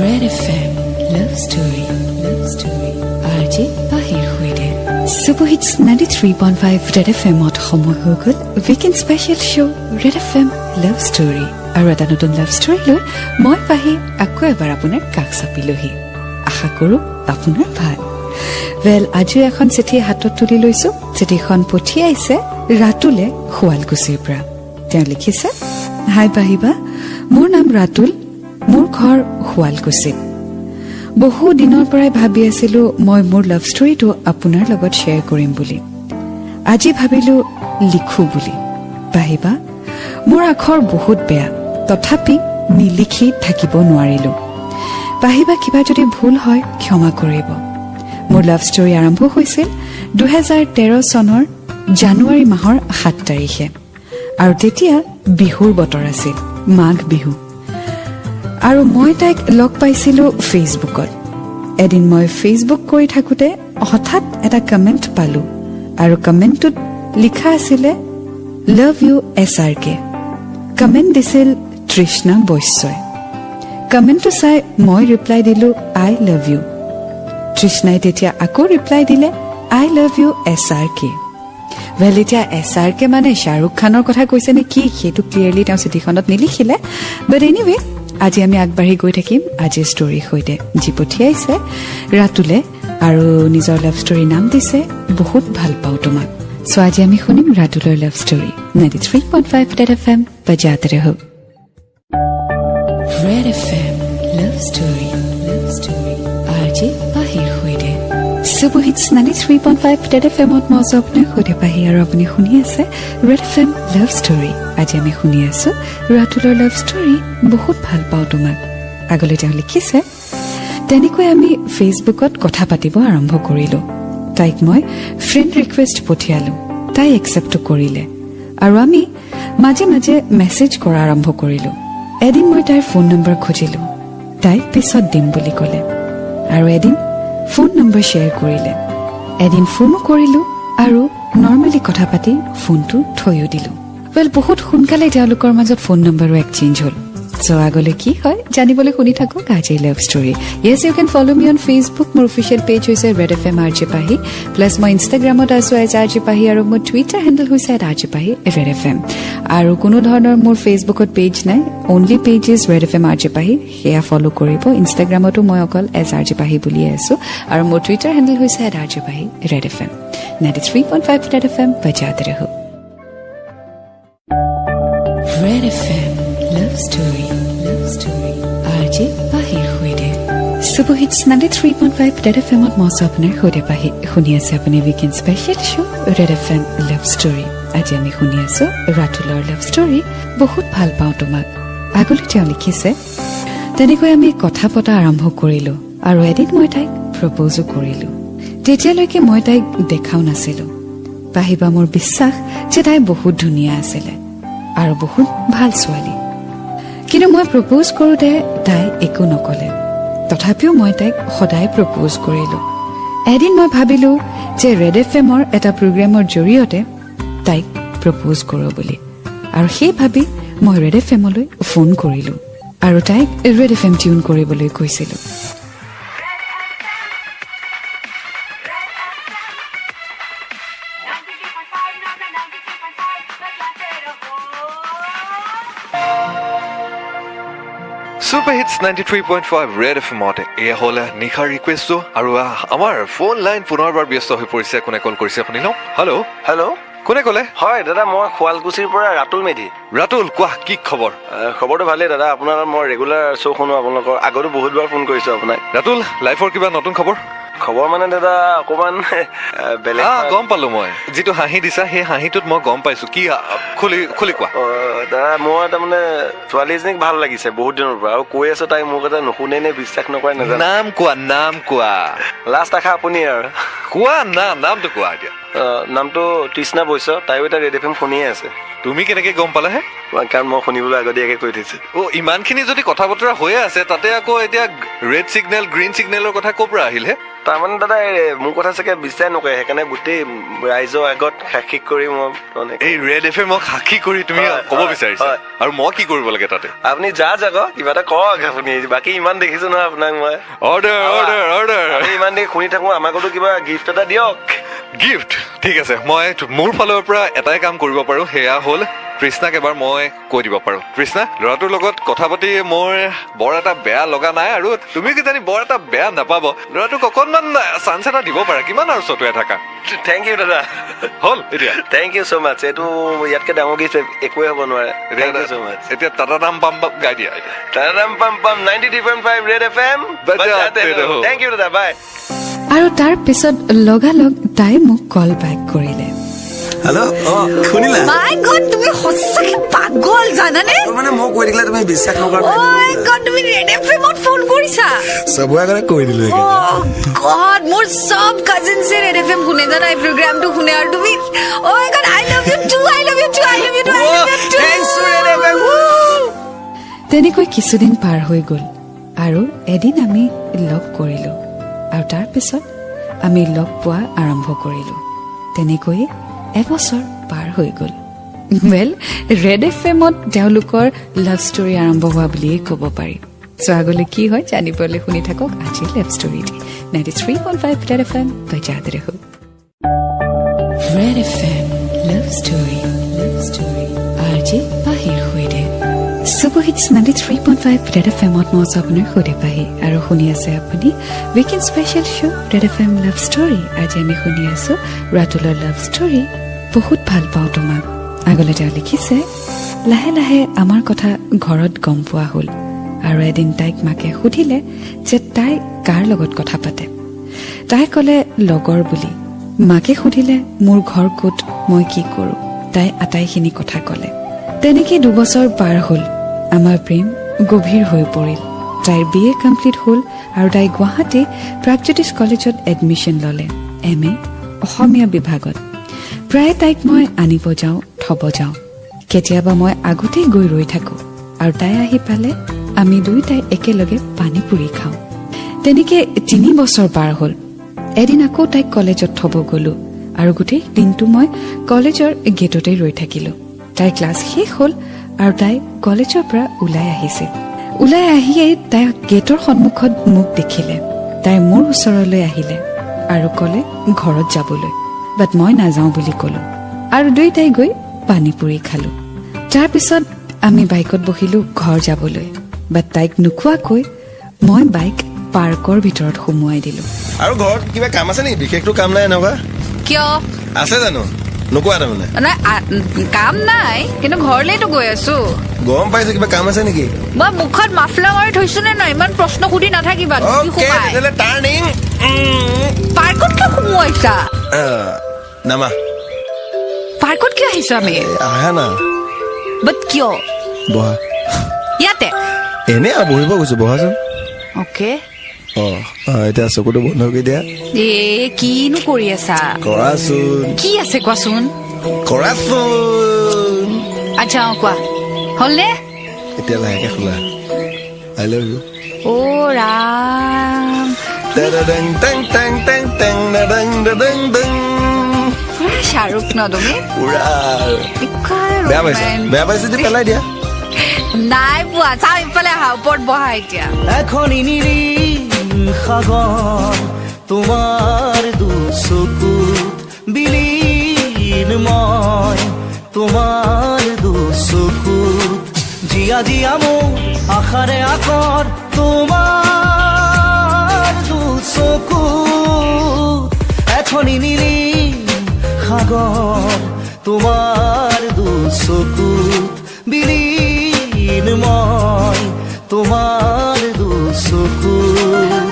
Red FM Love Story RJ Bahir Huide Super Hits 93.5 Red FM ot সময় হৈ গল weekend special show Red FM Love Story আৰু এটা নতুন love story লৈ মই পাহি আকৌ এবাৰ আপোনাৰ কাষ চাপিলোহি আশা কৰো আপোনাৰ ভাল আজি এখন চিঠি হাতত তুলি লৈছো চিঠিখন পঠিয়াইছে ৰাতুলে শুৱালকুছিৰ পৰা তেওঁ লিখিছে হাই পাহিবা মোৰ নাম ৰাতুল মোৰ ঘৰ শুৱালকুছিত বহু দিনৰ পৰাই ভাবি আছিলো মই মোৰ লাভ ষ্টৰীটো আপোনাৰ লগত শ্বেয়াৰ কৰিম বুলি আজি ভাবিলো লিখো বুলি পাহিবা মোৰ আখৰ বহুত বেয়া তথাপি নিলিখি থাকিব নোৱাৰিলো পাহিবা কিবা যদি ভুল হয় ক্ষমা কৰিব মোৰ লাভ ষ্টৰী আৰম্ভ হৈছিল 2013 চনৰ জানুৱাৰী মাহৰ 7 তাৰিখে আৰু তেতিয়া বিহুৰ বতৰ আছিল মাঘ বিহু আৰু মই তাইক লগ পাইছিলো ফেসবুকত এদিন মই ফেসবুক কৰি থাকোতে হঠাৎ এটা কমেন্ট পালো আৰু কমেন্টত লিখা আছিল লাভ ইউ SRK কমেন্ট দিছিল তৃষ্ণা বৈশ্যই কমেন্টটো চাই মই ৰিপ্লাই দিলো আই লাভ ইউ তৃষ্ণাই তেতিয়া আকৌ ৰিপ্লাই দিলে আই লাভ ইউ SRK ভেলিটা SRK মানে শাহৰুখ খানৰ কথা কৈছে নে কি হেতু ক্লিয়াৰলি তেওঁ চিঠিখনত নিলিখিলে বাট এনিৱে আজি আমি আগবাঢ়ি গৈ থাকিম আজি ষ্টৰী হৈতে জি পঠিয়াইছে ৰাতুলে আৰু নিজৰ লাভ ষ্টৰী নাম দিছে বহুত ভাল পাও তোমাক সো আজি আমি শুনিম ৰাতুলৰ লাভ ষ্টৰী 93.5 Red FM বজাতে ৰহো Red FM Love Story RJ Bahir Huide Super Hits 93.5 Red FM ot মই আপনি খুদে পাহি আৰু আপুনি শুনি আছে Red FM Love Story আজি আমি শুনি আছো ৰাতুলৰ লাভ ষ্টৰী বহুত ভাল পাও তোমাক আগলৈ তেওঁ লিখিছে তেনেকৈ আমি ফেসবুকত কথা পাতিব আৰম্ভ কৰিলো তাইক মই ফ্ৰেণ্ড ৰিকুৱেষ্ট পঠিয়ালো তাই একচেপ্ট কৰিলে আৰু আমি মাজে মাজে মেসেজ কৰা আৰম্ভ কৰিলো এদিন মই তাইৰ ফোন নম্বৰ খুজিলো তাই পিছত দিম বুলি ক'লে আৰু এদিন ফোন নম্বৰ শেয়াৰ কৰিলে এদিন ফোনো কৰিলো আৰু নৰমালি কথা পাতি ফোনটো থৈও দিলো বহুত সোনকালে তেওঁলোকৰ মাজত ফোন নম্বৰো এক্সচেঞ্জ হ'ল সো আগলৈ কি হয় জানিবলৈ শুনি থাকক আজি love story yes you can follow me on facebook মোৰ অফিচিয়েল পেজ হৈছে red fm rj pahi plus মই ইনষ্টাগ্ৰামত আছো rj pahi আৰু মোৰ টুইটাৰ হেণ্ডেল হৈছে rj pahi red fm আৰু কোনো ধৰণৰ মোৰ ফেসবুকত পেজ নাই only page is red fm rj pahi হেয়া ফলো কৰিব ইনষ্টাগ্ৰামতো মই অকল rj pahi বুলি আছো আৰু মোৰ টুইটাৰ হেণ্ডেল হৈছে rj pahi red fm 93.5 red fm বজাতে ৰহো Red FM Love Story RJ Bahir Huide Super Hits 93.5 Red FM ot মই আপোনাৰ খুদে পাহি শুনি আছে আপুনি weekend special show Red FM Love Story আজি আমি শুনি আছো ৰাতুলৰ লাভ ষ্টৰী বহুত ভাল পাও তোমাক আগলৈ তেওঁ লিখিছে তেনেকৈ আমি কথা পতা আৰম্ভ কৰিলো আৰু এদিন মই তাইক প্ৰপ'জো কৰিলো তেতিয়ালৈকে মই তাইক দেখাও নাছিলো পাহিবা মোৰ বিশ্বাস যে তাই বহুত ধুনীয়া আছিল আৰু বহুত ভাল ছোৱালী কিন্তু মই প্ৰপ'জ কৰোতে তাই একো নকলে তথাপিও মই তাইক সদায় প্ৰপ'জ কৰিলো এদিন মই ভাবিলো যে ৰেড এফএমৰ এটা প্ৰগ্ৰামৰ জৰিয়তে তাইক প্ৰপ'জ কৰো বুলি আৰু সেই ভাবি মই ৰেড এফএমলৈ ফোন কৰিলো আৰু তাইক ৰেড এফএম টিউন কৰিবলৈ কৈছিলো Super Hits 93.5 Red FM ot এয়া হল নিখাৰ ৰিকুৱেষ্ট আৰু আমাৰ ফোন লাইন পুনৰবাৰ ব্যস্ত হৈ পৰিছে কোনে কল কৰিছে আপুনি ন হেল্ল কোনে কলে হয় দাদা মই শুৱালকুছিৰ পৰা ৰাতুল মেধি ৰাতুল কোৱা কি খবৰ খবৰটো ভালেই দাদা আপোনাৰ মই ৰেগুলাৰ শ্ব' শুনো আপোনালোকৰ আগতো বহুতবাৰ ফোন কৰিছো আপোনাক ৰাতুল লাইফৰ কিবা নতুন খবৰ মানে দাদা অকমান বেলেগ গম পালো মই যিটো হাঁহি দিছা সেই হাঁহিটোত মই গম পাইছো কি খুলি কোৱা দাদা মই তাৰমানে ছোৱালী এজনীক ভাল লাগিছে বহুত দিনৰ পৰা আৰু কৈ আছো তাই মোক এটা নুশুনে নে বিশ্বাস নকৰে নাজানো নাম কোৱা লাষ্ট আশা আপুনি আৰু কোৱা নামটো কোৱা এতিয়া নামটো তৃষ্ণা বৈশ্য তাইও এটা ৰেড এফএম শুনিয়ে আছে তুমি কেনেকে গম পালা হে কাৰণ মই শুনিবলৈ আগতীয়াকে কৈ থৈছো ইমানখিনি যদি কথা বতৰা হৈয়ে আছে তাতে আকৌ এতিয়া ৰেড চিগনেল গ্ৰীণ চিগনেলৰ কথা ক'ৰ পৰা আহিল হে তাৰমানে দাদা মোৰ কথা চাগে বিশ্বাস নকৰে সেইকাৰণে গোটেই ৰাইজৰ আগত সাক্ষী কৰি মই মানে এই ৰেড FM ক সাক্ষী কৰি তুমি ক'ব বিচাৰিছা আৰু মই কি কৰিব লাগে তাতে আপুনি যা যাক কিবা এটা কওক আপুনি বাকী ইমান দেখিছো নহয় আপোনাক মই অৰ্ডাৰ আমি ইমান দেৰি শুনি থাকো আমাকতো কিবা গিফ্ট এটা দিয়ক গিফ্ট ঠিক আছে মই মোৰ ফালৰ পৰা এটাই কাম কৰিব পাৰো সেয়া হ'ল কৃষ্ণাক এবাৰ মই কৈ দিব পাৰো কৃষ্ণা ল'ৰাটোৰ লগত কথা পাতি মোৰ বৰ এটা বেয়া লগা নাই আৰু তুমি কিজানি বৰ এটা বেয়া নাপাব ল'ৰাটোক অকণমান চান্স এটা দিব পাৰা কিমান আৰু চটুৱাই থাকা থেংক ইউ দাদা হ'ল এতিয়া থেংক ইউ ছ' মাছ এইটো ইয়াতকে ডাঙৰ গিফ্ট একোৱে হ'ব নোৱাৰে থেংক ইউ ছ' মাছ এতিয়া টাটা নাম পাম গাই দিয়া টাটাৰাম পাম পাম 93.5 ৰেড FM থেংক ইউ দাদা বাই আৰু তাৰ পিছত লগালগ তাই মোক কল বেক কৰিলে হেল্ল' শুনিলা মাই গড তুমি সঁচাকে পাগল জানানে মানে মই কৈ দিলে তুমি বিশ্বাস নকৰা মাই গড তুমি ৰেড এফএমত ফোন কৰিছা চবৰে আগতে কৈ দিলো ও গড মোৰ সব কাজিনছে ৰেড এফএম শুনে জানা এই প্ৰগ্ৰামটো শুনে আৰু তুমি oh my god I love you too I love you too I love you too I love you too thanks Red FM তেনেকৈ কিছুদিন পাৰ হৈ গ'ল আৰু এদিন আমি লগ কৰিলো আৰু তাৰ পিছত আমি লগ পোৱা আৰম্ভ কৰিলো তেনেকৈয়ে এবছৰ পাৰ হৈ গ'ল ৱেল ৰেড এফএমত তেওঁলোকৰ লাভ ষ্টৰী আৰম্ভ হোৱা বুলিয়েই ক'ব পাৰি চ' আগলৈ কি হয় জানিবলৈ শুনি থাকক আজি লাভ ষ্টৰীটি 93.5 ৰেড এফএম বজাতে ৰহো ৰেড এফএম লাভ ষ্টৰী আজি বাহিৰ হৈ দে সুপৰহিটছ 93.5 ৰেড এফএমত মই আপোনাৰ সৈতে পাহি আৰু শুনি আছে আপুনি weekend special show' red FM love story আজি আমি শুনি আছো ৰাতুলৰ লাভ ষ্টৰী বহুত ভাল পাওঁ তোমাক আগলৈ তেওঁ লিখিছে লাহে লাহে আমাৰ কথা ঘৰত গম পোৱা হ'ল আৰু এদিন তাইক মাকে সুধিলে যে তাই কাৰ লগত কথা পাতে তাই ক'লে লগৰ বুলি মাকে সুধিলে মোৰ ঘৰ ক'ত মই কি কৰোঁ তাই আটাইখিনি কথা ক'লে তেনেকৈ 2 বছৰ পাৰ হ'ল আমাৰ প্ৰেম গভীৰ হৈ পৰিল তাইৰ BA কমপ্লিট হ'ল আৰু তাই গুৱাহাটী প্ৰাগজ্যোতিষ কলেজত এডমিশ্যন ল'লে MA অসমীয়া বিভাগত প্ৰায় তাইক মই আনিব যাওঁ থ'ব যাওঁ কেতিয়াবা মই আগতেই গৈ ৰৈ থাকোঁ আৰু তাই আহি পালে আমি দুয়োটাই একেলগে পানী পুৰি খাওঁ তেনেকৈ 3 বছৰ পাৰ হ'ল এদিন আকৌ তাইক কলেজত থ'ব গ'লোঁ আৰু গোটেই দিনটো মই কলেজৰ গেটতেই ৰৈ থাকিলোঁ তাইৰ ক্লাছ শেষ হ'ল আৰু তাই কলেজৰ পৰা ওলাই আহিছিল ওলাই আহিয়েই তাই গেটৰ সন্মুখত মোক দেখিলে তাই মোৰ ওচৰলৈ আহিলে আৰু ক'লে ঘৰত যাবলৈ বাট মই নাযাওঁ বুলি ক'লোঁ আৰু দুয়োটাই গৈ পানী পুৰি খালোঁ তাৰপিছত আমি বাইকত বহিলোঁ ঘৰ যাবলৈ বাট তাইক নোকোৱাকৈ মই বাইক পাৰ্কৰ ভিতৰত সুমুৱাই দিলোঁ আৰু ঘৰত কিবা কাম আছে নেকি বিশেষটো কাম নাই এনেকুৱা কিয় আছে জানো নোকোৱা তাৰমানে নাই কাম নাই কিন্তু ঘৰলৈতো গৈ আছো গম পাইছো কিবা কাম আছে নেকি মই মুখত মাফলা মাৰি থৈছো নে নাই ইমান প্ৰশ্ন সুধি নাথাকিবা ওকে তেতিয়াহ'লে টাৰ্ণিং পাৰ্কত কিয় সোমোৱাইছা নামা পাৰ্কত কিয় আহিছো আমি আহা না বাট কিয় বহা ইয়াতে এনে বহিব গৈছো বহাচোন অকে এতিয়া চকুটো বন্ধ কৰি দিয়া কিনো কৰি আছা কৰাচোন কি আছে কোৱাচোন কৰাচোন আচ্ছা কোৱা হ'লনে এতিয়া লাহেকে খোলা আই লাভ ইউ অ ৰাম টেং টেং টেং টেং টেং টেং টেং টেং শ্বাহৰুখ ন তুমি উৰা বেয়া পাইছে যে পেলাই দিয়া নাই পোৱা চাওঁ ইফালে আহা ওপৰত বহা এতিয়া এখন সাগৰ তোমাৰ দুচকুত বিলীন মই তোমাৰ দুচকুত জিয়া জিয়া মোৰ আশাৰে আকৰ তোমাৰ দুচকুত এখন সাগৰ তোমাৰ দুচকুত বিলীন মই তোমাৰ দুচকুত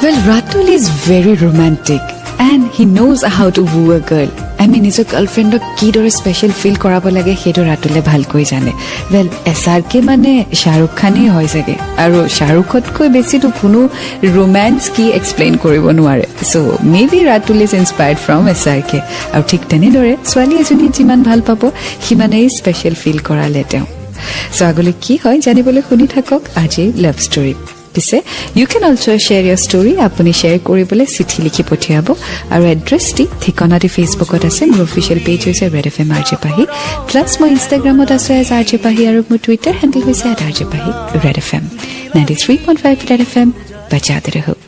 Well, Ratul is very romantic and he knows how to woo a girl. I mean, নিজৰ গাৰ্লফ্ৰেণ্ডক কিদৰে স্পেচিয়েল ফিল কৰাব লাগে সেইটো ৰাতুলে ভালকৈ জানে ৱেল SRK মানে শ্বাহৰুখ খানেই হয় চাগে আৰু শ্বাহৰুখতকৈ বেছিতো কোনো ৰোমেন্স কি এক্সপ্লেইন কৰিব নোৱাৰে so' maybe Ratul is inspired from SRK আৰু ঠিক তেনেদৰে ছোৱালী এজনী যিমান ভাল পাব সিমানেই স্পেচিয়েল ফিল কৰালে তেওঁ চ' আগলৈ কি হয় জানিবলৈ শুনি থাকক আজিৰ লাভ ষ্টৰী পিছে you can also' share your story আপুনি শ্বেয়াৰ কৰিবলৈ চিঠি লিখি পঠিয়াব আৰু এড্ৰেছটি ঠিকনাটি ফেচবুকত আছে মোৰ অফিচিয়েল পেজ হৈছে ৰেড এফ এম আৰজে পাহি প্লাছ মই ইনষ্টাগ্ৰামত আছো এজ আৰজে পাহি আৰু মোৰ টুইটাৰ হেণ্ডেল হৈছে @rjpahi Red F M 93.5 Red F M বজাতে ৰহো